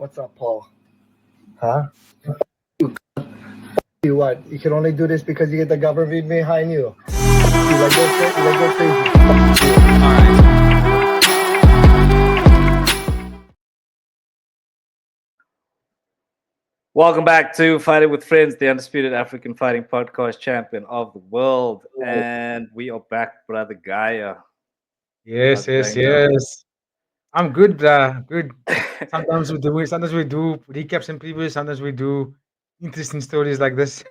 What's up, Paul? Huh? You what? You can only do this because you get the government behind you. You like go crazy. Welcome back to Fighting with Friends, the undisputed African fighting podcast champion of the world. And we are back, brother Gaia. Yes. I'm good, good. Sometimes we do recaps and previews. Sometimes we do interesting stories like this.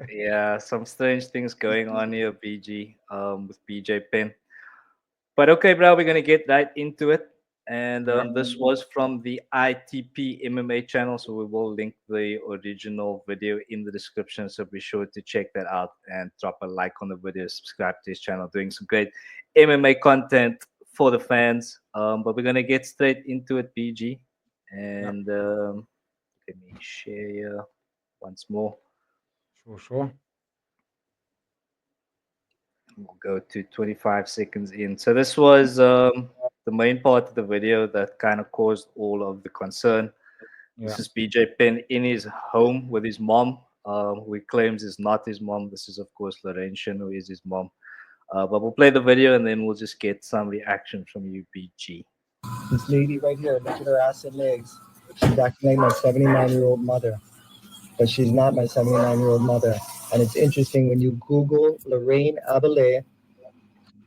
Yeah, some strange things going on here, BG, with BJ Penn. But okay, bro, we're gonna get right into it. And this was from the ITP MMA channel, so we will link the original video in the description. So be sure to check that out and drop a like on the video, subscribe to his channel, doing some great MMA content for the fans. But we're gonna get straight into it, BG. And let me share here once more. Sure. We'll go to 25 seconds in. So this was the main part of the video that kind of caused all of the concern. Yeah. This is BJ Penn in his home with his mom, who he claims is not his mom. This is, of course, Laurentian, who is his mom. But we'll play the video and then we'll just get some reaction from you, BG. This lady right here, look at her ass and legs. She's acting like my 79-year-old mother. But she's not my 79-year-old mother. And it's interesting when you Google Lorraine Abele,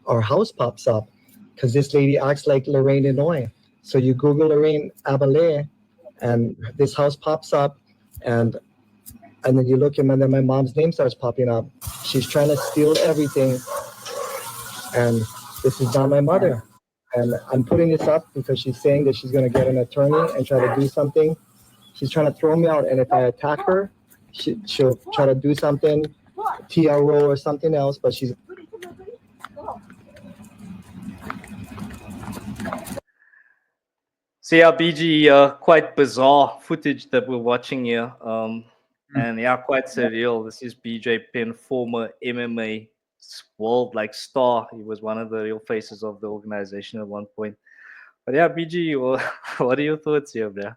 our house pops up because this lady acts like Lorraine Inouye. So you Google Lorraine Abele, and this house pops up, and then you look and then my mom's name starts popping up. She's trying to steal everything, and this is not my mother. And I'm putting this up because she's saying that she's going to get an attorney and try to do something. She's trying to throw me out, and if I attack her, she'll try to do something, TRO or something else, but she's... So yeah, BG, quite bizarre footage that we're watching here. And yeah, quite surreal. This is BJ Penn, former MMA world star. He was one of the real faces of the organization at one point. But yeah, BG, what are your thoughts here, bro?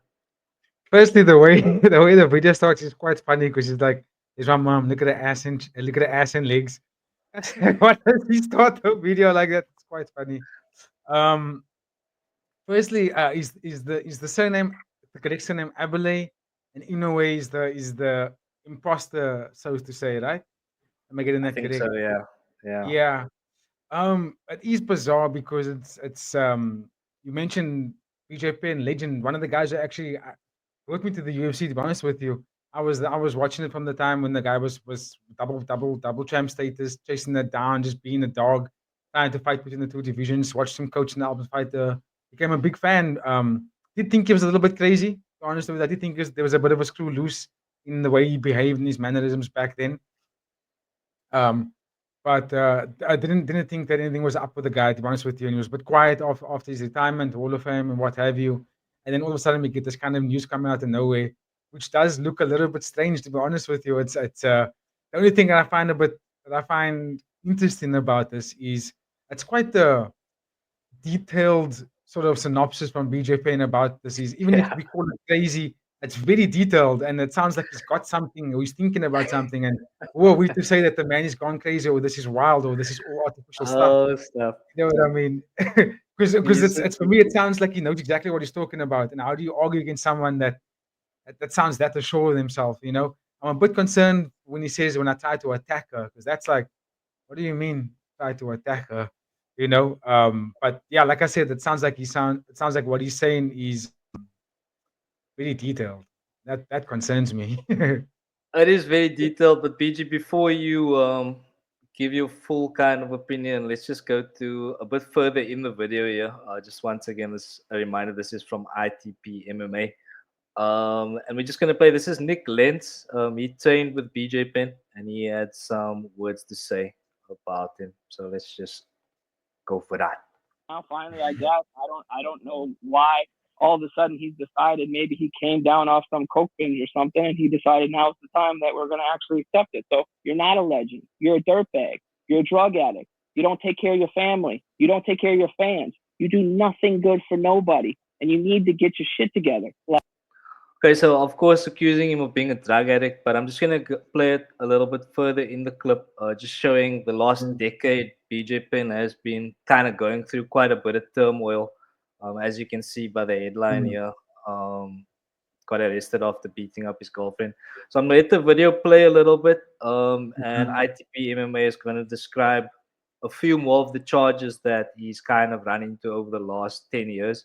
Firstly, the way the video starts is quite funny because it's like, "There's my mom. Look at her ass and legs." What does he start the video like that? It's quite funny. Firstly, is the surname the correct surname Abele, and Inoue is the imposter, so to say, right? Am I getting I that think correct? so, yeah. Yeah. It is bizarre because it's you mentioned BJ Penn, legend, one of the guys that actually brought me to the UFC. To be honest with you, I was watching it from the time when the guy was double champ status, chasing that down, just being a dog, trying to fight between the two divisions. Watched him coach in the Ultimate Fighter. Became a big fan. Did think he was a little bit crazy. To be honest with you, I did think there was a bit of a screw loose in the way he behaved and his mannerisms back then. But I didn't think that anything was up with the guy, to be honest with you. And he was a bit quiet after his retirement, Hall of Fame, and what have you. And then all of a sudden we get this kind of news coming out of nowhere, which does look a little bit strange, to be honest with you. It's the only thing that I find interesting about this is it's quite the detailed sort of synopsis from BJ Penn about this. Is even if we call it crazy, it's very detailed, and it sounds like he's got something, or he's thinking about something, and who are we to say that the man is gone crazy, or this is wild, or this is all artificial stuff? Oh, stuff. You know what I mean? Because it's for me, it sounds like he knows exactly what he's talking about. And how do you argue against someone that sounds that assured of himself? You know, I'm a bit concerned when he says when I try to attack her, because that's like, what do you mean try to attack her? You know, but yeah, like I said, it sounds like it sounds like what he's saying is really detailed. That concerns me. It is very detailed, but BG, before you give your full kind of opinion, let's just go to a bit further in the video here. Just once again, this a reminder: this is from ITP MMA, and we're just gonna play. This is Nick Lentz. He trained with BJ Penn, and he had some words to say about him. So let's just go for that. Now, finally, I guess I don't know why all of a sudden he's decided maybe he came down off some coke binge or something, and he decided now's the time that we're going to actually accept it. So you're not a legend. You're a dirtbag. You're a drug addict. You don't take care of your family. You don't take care of your fans. You do nothing good for nobody, and you need to get your shit together. Okay, so of course accusing him of being a drug addict, but I'm just gonna play it a little bit further in the clip, just showing the last decade BJ Penn has been kind of going through quite a bit of turmoil, as you can see by the headline here. Um, got arrested after beating up his girlfriend. So I'm gonna let the video play a little bit, and ITP MMA is gonna describe a few more of the charges that he's kind of run into over the last 10 years,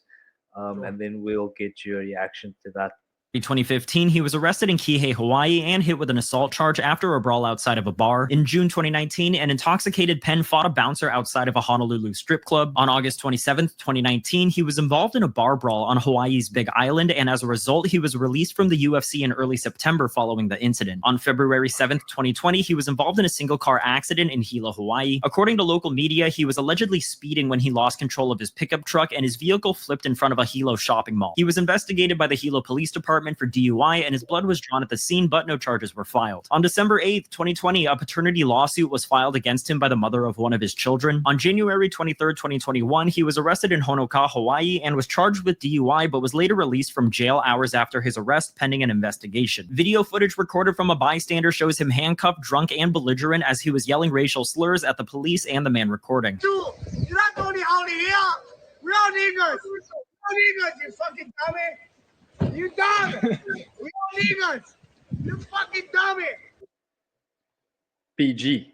and then we'll get your reaction to that. In 2015, he was arrested in Kihei, Hawaii, and hit with an assault charge after a brawl outside of a bar. In June 2019, an intoxicated Penn fought a bouncer outside of a Honolulu strip club. On August 27th, 2019, he was involved in a bar brawl on Hawaii's Big Island, and as a result, he was released from the UFC in early September following the incident. On February 7th, 2020, he was involved in a single-car accident in Hilo, Hawaii. According to local media, he was allegedly speeding when he lost control of his pickup truck, and his vehicle flipped in front of a Hilo shopping mall. He was investigated by the Hilo Police Department for DUI, and his blood was drawn at the scene, but no charges were filed. On December 8th, 2020, a paternity lawsuit was filed against him by the mother of one of his children. On January 23rd, 2021, he was arrested in Honoka, Hawaii, and was charged with DUI, but was later released from jail hours after his arrest, pending an investigation. Video footage recorded from a bystander shows him handcuffed, drunk, and belligerent as he was yelling racial slurs at the police and the man recording. Dude, you're not the only homie here. We're all niggas. We're all niggas, you fucking dummy. You dumb. We all niggas. You fucking dummy. PG.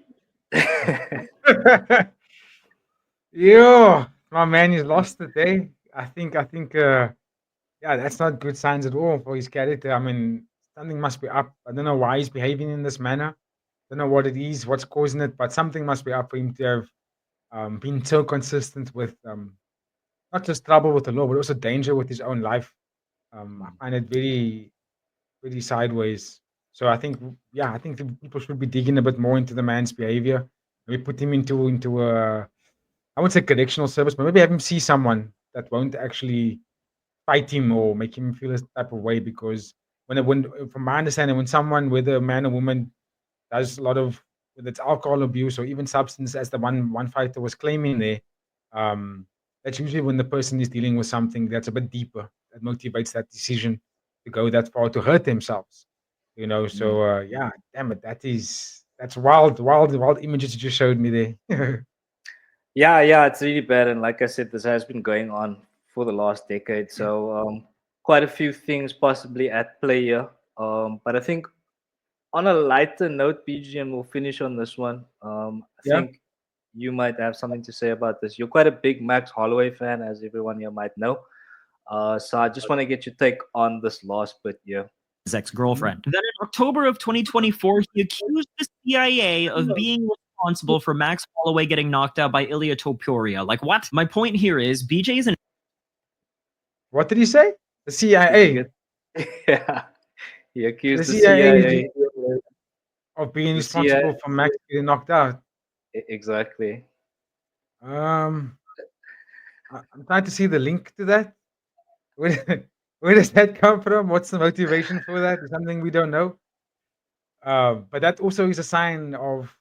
Yo, my man, he's lost it, eh? I think, yeah, that's not good signs at all for his character. I mean, something must be up. I don't know why he's behaving in this manner. Don't know what it is, what's causing it, but something must be up for him to have been so consistent with not just trouble with the law, but also danger with his own life. I find it very, very sideways. So I think, yeah, I think the people should be digging a bit more into the man's behavior. Maybe put him into a, I wouldn't say correctional service, but maybe have him see someone that won't actually fight him or make him feel a type of way. Because from my understanding, when someone, whether a man or woman, does a lot of, whether it's alcohol abuse or even substance, as the one fighter was claiming there, that's usually when the person is dealing with something that's a bit deeper that motivates that decision to go that far to hurt themselves. So yeah, damn it, that's wild images you just showed me there. Yeah, it's really bad, and like I said, this has been going on for the last decade. So quite a few things possibly at play here. But I think on a lighter note, PG, and we'll finish on this one. I think you might have something to say about this. You're quite a big Max Holloway fan, as everyone here might know. So I just want to get your take on this last bit here. His ex-girlfriend. Then in October of 2024, he accused the CIA of being responsible for Max Holloway getting knocked out by Ilya Topuria. Like, what? My point here is BJ is an... What did he say? The CIA? Yeah. He accused the CIA CIA of being responsible for Max getting knocked out. Exactly. I'm trying to see the link to that. Where does that come from? What's the motivation for that? Is something we don't know. But that also is a sign of,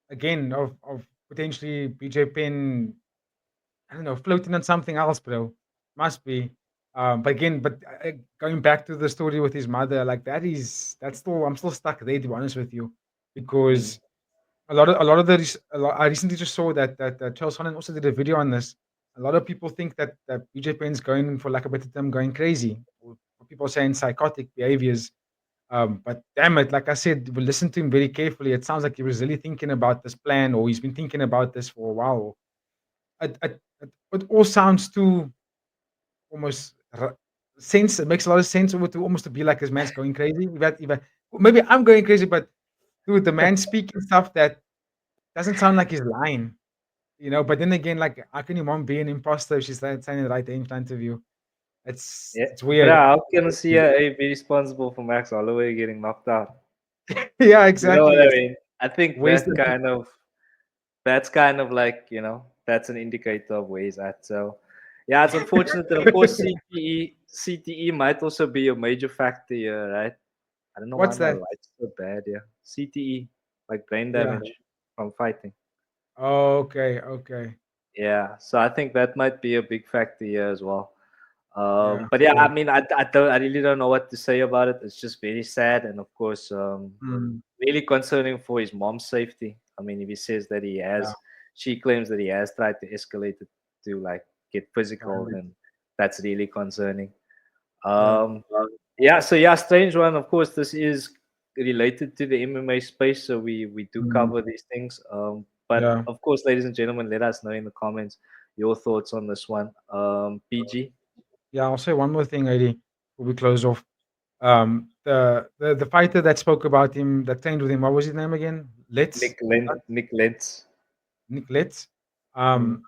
again, of potentially BJ Penn, I don't know, floating on something else, bro. Must be. But going back to the story with his mother, like I'm still stuck there, to be honest with you, because I recently just saw that Charles Sonnen also did a video on this. A lot of people think that BJ Penn's going, for lack of a better term, going crazy. Or people saying psychotic behaviors. But damn it, like I said, we listen to him very carefully. It sounds like he was really thinking about this plan, or he's been thinking about this for a while. It all sounds too almost sense. It makes a lot of sense to almost to be like this man's going crazy. Maybe I'm going crazy, but dude, the man speaking stuff that doesn't sound like he's lying. But then again, like, how can your mom be an imposter if she's saying it right there in front of you? It's weird. Yeah, how can CIA be responsible for Max Holloway getting knocked out? Yeah, exactly. You know what I mean? I think that's kind of like, that's an indicator of where he's at. So yeah, it's unfortunate that, of course, CTE might also be a major factor here, right? I don't know What's why that? my light's so bad. Yeah, CTE, like brain damage from fighting. Okay. Yeah, so I think that might be a big factor here as well. But yeah, I So, mean, I really don't know what to say about it. It's just very sad, and of course, mm, really concerning for his mom's safety. I mean, if he says that yeah, she claims that he has tried to escalate it to like get physical, right, then that's really concerning. yeah, Um, yeah, so yeah, strange one. Of course, this is related to the MMA space, so we do mm, cover these things. But yeah. of course, ladies and gentlemen, let us know in the comments your thoughts on this one. PG, Yeah, I'll say one more thing, Eddie, before we close off. The fighter that spoke about him, that trained with him, what was his name again? Let's Nick Lentz. Nick Letts. Mm,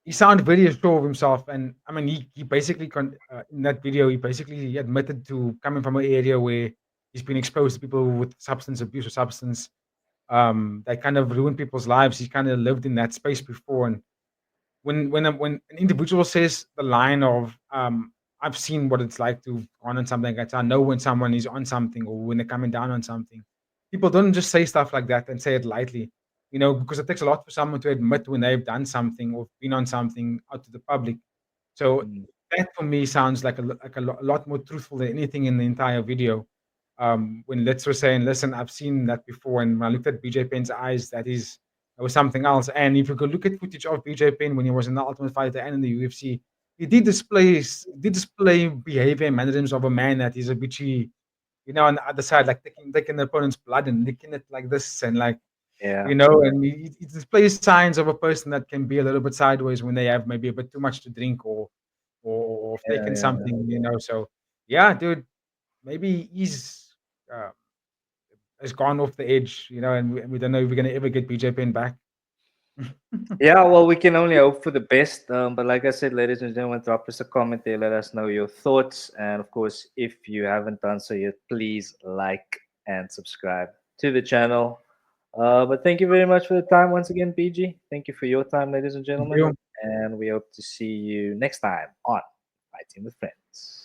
He sounded very sure of himself, and I mean, he basically in that video, he basically admitted to coming from an area where he's been exposed to people with substance abuse or substance that kind of ruined people's lives. He kind of lived in that space before, and when an individual says the line of I've seen what it's like to on something like that. I know when someone is on something or when they're coming down on something. People don't just say stuff like that and say it lightly, because it takes a lot for someone to admit when they've done something or been on something out to the public. So mm, that for me sounds like a lot more truthful than anything in the entire video. When Let's was saying, "Listen, I've seen that before," and when I looked at BJ Penn's eyes, that was something else. And if you could look at footage of BJ Penn when he was in the Ultimate Fighter and in the UFC, he did display behavior and mannerisms of a man that is a bitchy, on the other side, like taking the opponent's blood and licking it like this, and like yeah, and he displays signs of a person that can be a little bit sideways when they have maybe a bit too much to drink or yeah, taken yeah. something, So yeah, dude, maybe he's uh, has gone off the edge, and we don't know if we're gonna ever get BJ Penn back. Yeah, well, we can only hope for the best. But like I said, ladies and gentlemen, drop us a comment there. Let us know your thoughts. And of course, if you haven't done so yet, please like and subscribe to the channel. But thank you very much for the time once again, PG. Thank you for your time, ladies and Thank gentlemen. you. And we hope to see you next time on Fighting with Friends.